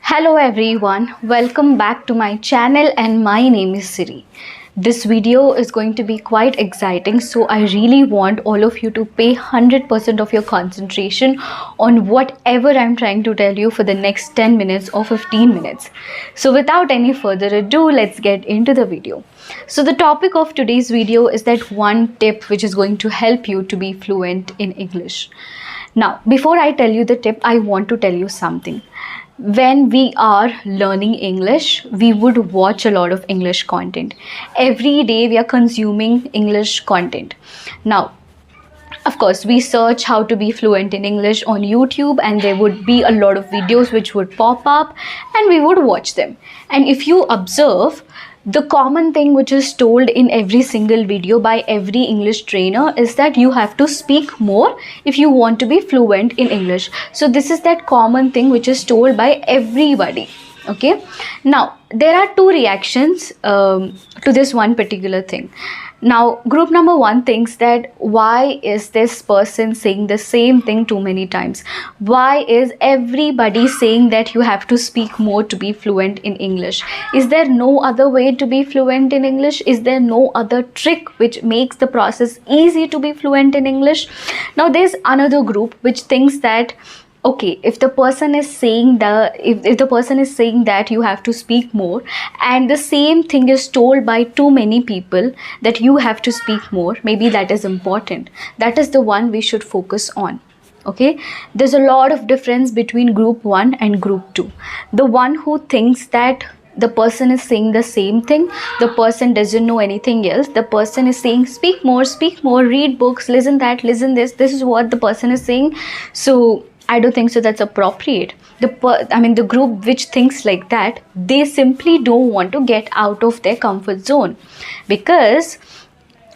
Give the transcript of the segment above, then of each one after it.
Hello everyone, welcome back to my channel and my name is Siri. This video is going to be quite exciting, so I really want all of you to pay 100% of your concentration on whatever I'm trying to tell you for the next 10 minutes or 15 minutes. So without any further ado, let's get into the video. So the topic of today's video is that one tip which is going to help you to be fluent in English. Now, before I tell you the tip, I want to tell you something. When we are learning English, we would watch a lot of English content. Every day we are consuming English content. Now, of course, we search how to be fluent in English on YouTube and there would be a lot of videos which would pop up and we would watch them. And if you observe, the common thing which is told in every single video by every English trainer is that you have to speak more if you want to be fluent in English. So this is that common thing which is told by everybody. Okay. Now, there are two reactions to this one particular thing. Now, group number one thinks that why is this person saying the same thing too many times? Why is everybody saying that you have to speak more to be fluent in English? Is there no other way to be fluent in English? Is there no other trick which makes the process easy to be fluent in English? Now, there's another group which thinks that okay, if the person is saying if the person is saying that you have to speak more and the same thing is told by too many people that you have to speak more, maybe that is important. That is the one we should focus on. Okay, there's a lot of difference between group 1 and group 2. The one who thinks that the person is saying the same thing, the person doesn't know anything else, the person is saying speak more, read books, listen that, listen this is what the person is saying. So I don't think so that's appropriate. The group which thinks like that, they simply don't want to get out of their comfort zone, because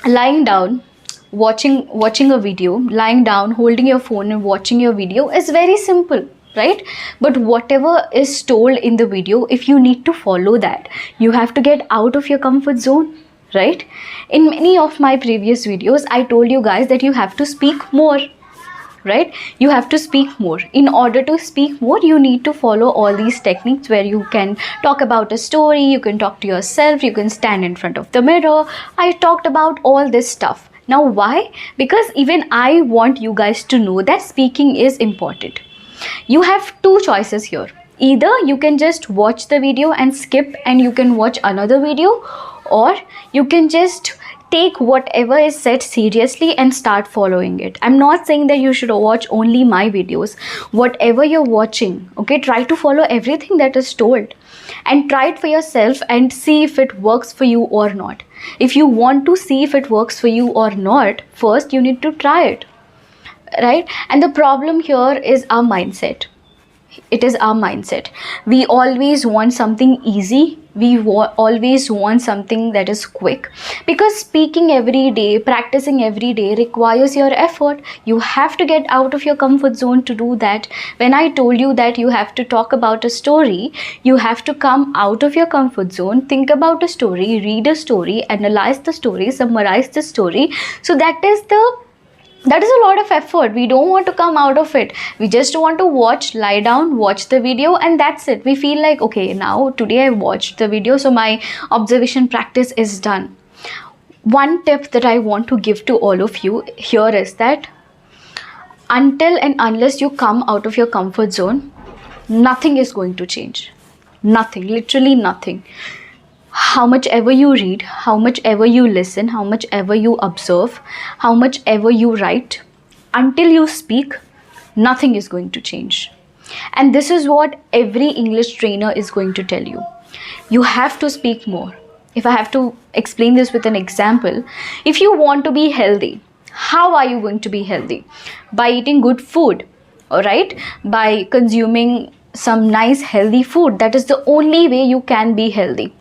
lying down, watching a video, lying down, holding your phone and watching your video is very simple, right? But whatever is told in the video, if you need to follow that, you have to get out of your comfort zone, right? In many of my previous videos, I told you guys that you have to speak more. Right? You have to speak more. In order to speak more, you need to follow all these techniques where you can talk about a story, you can talk to yourself, you can stand in front of the mirror. I talked about all this stuff. Now, why? Because even I want you guys to know that speaking is important. You have two choices here. Either you can just watch the video and skip and you can watch another video, or you can just take whatever is said seriously and start following it. I'm not saying that you should watch only my videos. Whatever you're watching, okay, try to follow everything that is told and try it for yourself and see if it works for you or not. If you want to see if it works for you or not, first you need to try it, right? And the problem here is our mindset. It is our mindset. We always want something easy. We always want something that is quick, because speaking every day, practicing every day requires your effort. You have to get out of your comfort zone to do that. When I told you that you have to talk about a story, you have to come out of your comfort zone, think about a story, read a story, analyze the story, summarize the story. So that is a lot of effort. We don't want to come out of it. We just want to watch, lie down, watch the video, and that's it. We feel like, okay, now today I watched the video, so my observation practice is done. One tip that I want to give to all of you here is that until and unless you come out of your comfort zone, nothing is going to change. Nothing, literally nothing. How much ever you read, how much ever you listen, how much ever you observe, how much ever you write, until you speak, nothing is going to change. And this is what every English trainer is going to tell you. You have to speak more. If I have to explain this with an example, if you want to be healthy, how are you going to be healthy? By eating good food, all right? By consuming some nice healthy food. That is the only way you can be healthy.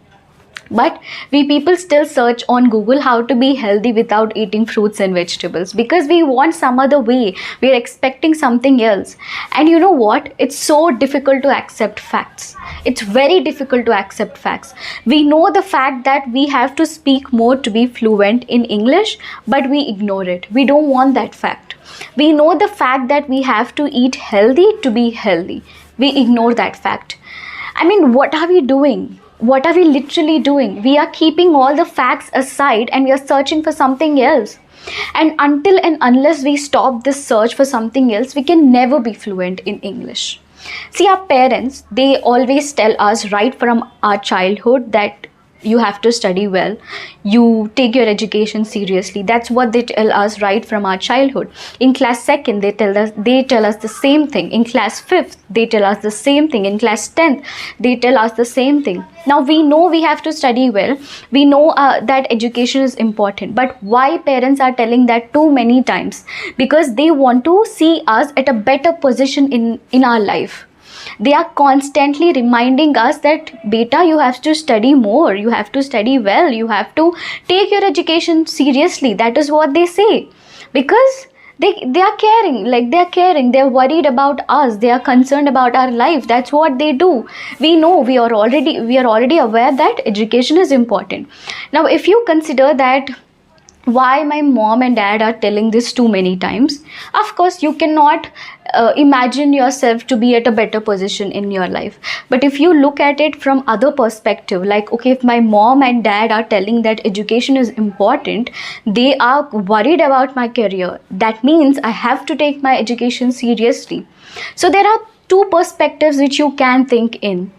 But we people still search on Google how to be healthy without eating fruits and vegetables, because we want some other way. We are expecting something else. And you know what? It's so difficult to accept facts. It's very difficult to accept facts. We know the fact that we have to speak more to be fluent in English, but we ignore it. We don't want that fact. We know the fact that we have to eat healthy to be healthy. We ignore that fact. I mean, what are we doing? What are we literally doing? We are keeping all the facts aside and we are searching for something else. And until and unless we stop this search for something else, we can never be fluent in English. See, our parents, they always tell us right from our childhood that you have to study well, you take your education seriously. That's what they tell us right from our childhood. In class 2nd, they tell us the same thing. In class 5th, they tell us the same thing. In class 10th, they tell us the same thing. Now we know we have to study well, we know that education is important, but why parents are telling that too many times? Because they want to see us at a better position in our life. They are constantly reminding us that, beta, you have to study more, you have to study well, you have to take your education seriously. That is what they say. Because they are caring, they're worried about us, they are concerned about our life. That's what they do. We know, we are already aware that education is important. Now if you consider that why my mom and dad are telling this too many times, of course you cannot imagine yourself to be at a better position in your life. But if you look at it from other perspective, like, okay, if my mom and dad are telling that education is important, they are worried about my career, that means I have to take my education seriously. So there are two perspectives which you can think in.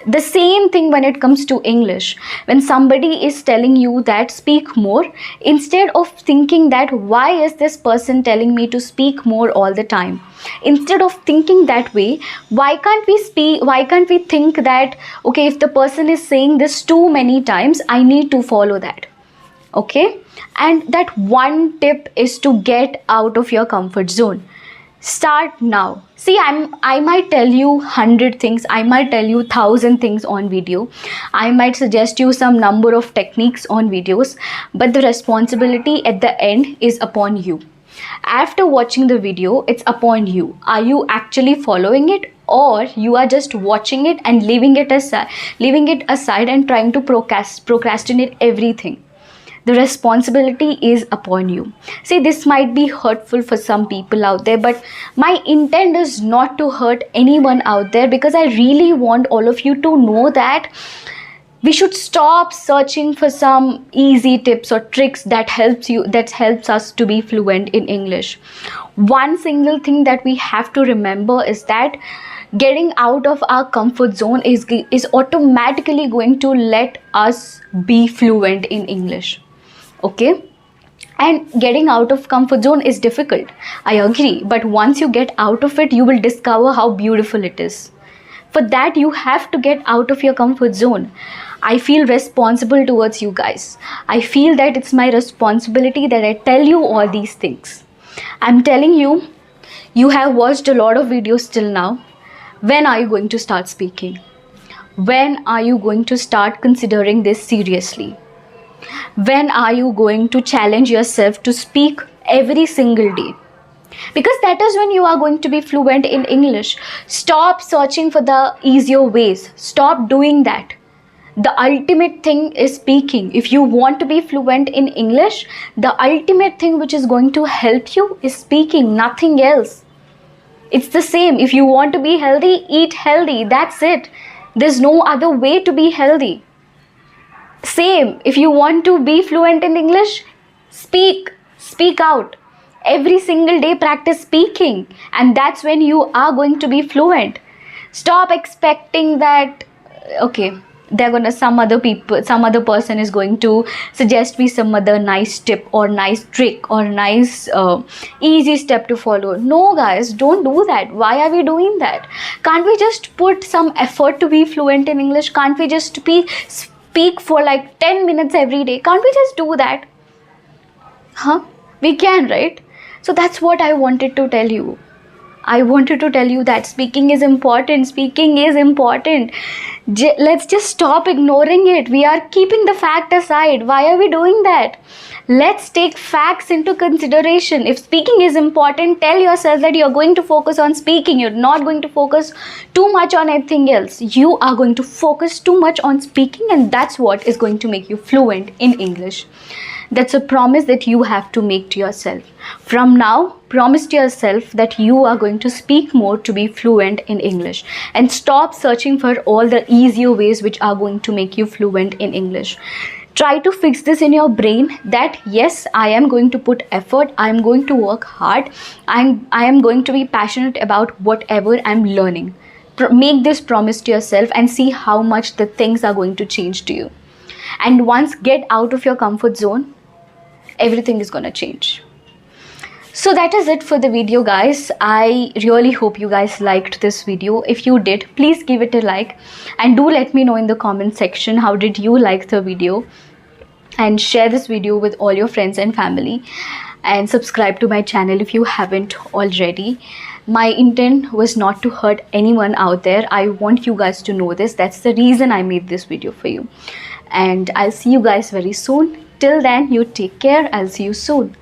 The same thing when it comes to English. When somebody is telling you that speak more, instead of thinking that why is this person telling me to speak more all the time, instead of thinking that way, why can't we think that, okay, if the person is saying this too many times, I need to follow that. Okay? And that one tip is to get out of your comfort zone. Start now. See, I might tell you 100 things, I might tell you 1,000 things on video, I might suggest you some number of techniques on videos, but the responsibility at the end is upon you. After watching the video, it's upon you. Are you actually following it, or you are just watching it and leaving it aside and trying to procrastinate everything? The responsibility is upon you. See, this might be hurtful for some people out there, but my intent is not to hurt anyone out there, because I really want all of you to know that we should stop searching for some easy tips or tricks that helps us to be fluent in English. One single thing that we have to remember is that getting out of our comfort zone is automatically going to let us be fluent in English. Okay? And getting out of comfort zone is difficult, I agree, but once you get out of it, you will discover how beautiful it is. For that, you have to get out of your comfort zone. I feel responsible towards you guys. I feel that it's my responsibility that I tell you all these things. I'm telling you, you have watched a lot of videos till now. When are you going to start speaking? When are you going to start considering this seriously? When are you going to challenge yourself to speak every single day? Because that is when you are going to be fluent in English. Stop searching for the easier ways. Stop doing that. The ultimate thing is speaking. If you want to be fluent in English, the ultimate thing which is going to help you is speaking, nothing else. It's the same. If you want to be healthy, eat healthy. That's it. There's no other way to be healthy. Same, if you want to be fluent in English, speak out. Every single day practice speaking, and that's when you are going to be fluent. Stop expecting that, okay, some other person is going to suggest me some other nice tip or nice trick or nice easy step to follow. No guys, don't do that. Why are we doing that? Can't we just put some effort to be fluent in English? Can't we just speak for like 10 minutes every day? Can't we just do that? We can, right? So that's what I wanted to tell you. I wanted to tell you that speaking is important. Let's just stop ignoring it. We are keeping the fact aside. Why are we doing that? Let's take facts into consideration. If speaking is important, tell yourself that you're going to focus on speaking. You're not going to focus too much on anything else. You are going to focus too much on speaking, and that's what is going to make you fluent in English. That's a promise that you have to make to yourself. From now, promise to yourself that you are going to speak more to be fluent in English, and stop searching for all the easier ways which are going to make you fluent in English. Try to fix this in your brain that yes, I am going to put effort, I am going to work hard, I am going to be passionate about whatever I'm learning. Make this promise to yourself and see how much the things are going to change to you. And once get out of your comfort zone, everything is going to change. So that is it for the video, guys. I really hope you guys liked this video. If you did, please give it a like, and do let me know in the comment section how did you like the video, and share this video with all your friends and family, and subscribe to my channel if you haven't already. My intent was not to hurt anyone out there. I want you guys to know this. That's the reason I made this video for you. And I'll see you guys very soon. Till then, you take care. I'll see you soon.